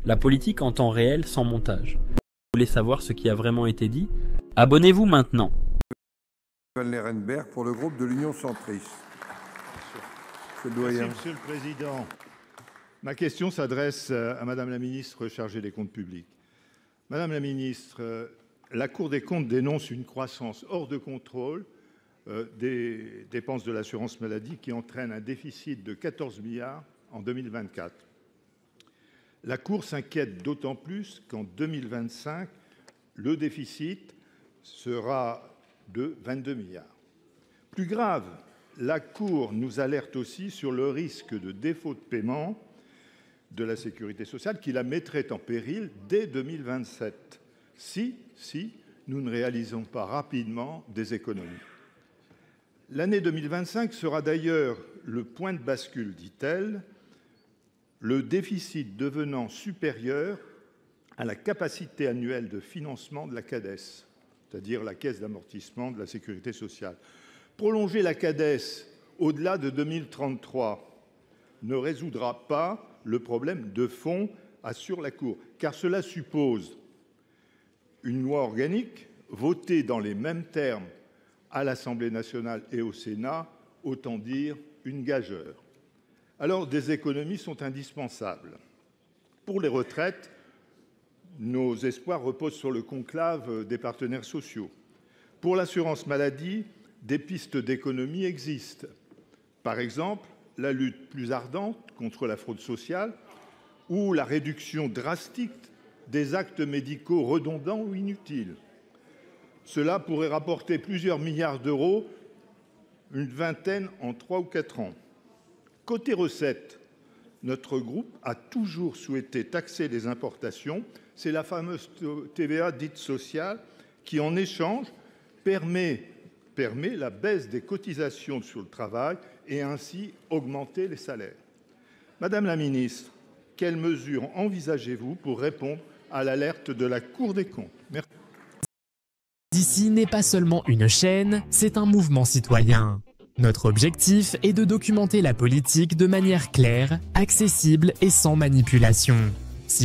La politique en temps réel sans montage. Vous voulez savoir ce qui a vraiment été dit? Abonnez-vous maintenant. Vanlerenberghe pour le groupe de l'Union centriste. Merci, Monsieur le Président. Ma question s'adresse à Madame la Ministre chargée des Comptes publics. Madame la Ministre, la Cour des comptes dénonce une croissance hors de contrôle des dépenses de l'assurance maladie qui entraîne un déficit de 14 milliards en 2024. La Cour s'inquiète d'autant plus qu'en 2025, le déficit sera de 22 milliards. Plus grave, la Cour nous alerte aussi sur le risque de défaut de paiement de la sécurité sociale qui la mettrait en péril dès 2027, si nous ne réalisons pas rapidement des économies. L'année 2025 sera d'ailleurs le point de bascule, dit-elle, le déficit devenant supérieur à la capacité annuelle de financement de la CADES, c'est-à-dire la Caisse d'amortissement de la sécurité sociale. Prolonger la CADES au-delà de 2033 ne résoudra pas le problème de fond, assure la Cour, car cela suppose une loi organique votée dans les mêmes termes à l'Assemblée nationale et au Sénat, autant dire une gageure. Alors, des économies sont indispensables. Pour les retraites, nos espoirs reposent sur le conclave des partenaires sociaux. Pour l'assurance maladie, des pistes d'économie existent. Par exemple, la lutte plus ardente contre la fraude sociale ou la réduction drastique des actes médicaux redondants ou inutiles. Cela pourrait rapporter plusieurs milliards d'euros, une vingtaine en 3 ou 4 ans. Côté recettes, notre groupe a toujours souhaité taxer les importations. C'est la fameuse TVA dite sociale qui, en échange, permet la baisse des cotisations sur le travail et ainsi augmenter les salaires. Madame la ministre, quelles mesures envisagez-vous pour répondre à l'alerte de la Cour des comptes? Merci. D'ici n'est pas seulement une chaîne, c'est un mouvement citoyen. Notre objectif est de documenter la politique de manière claire, accessible et sans manipulation.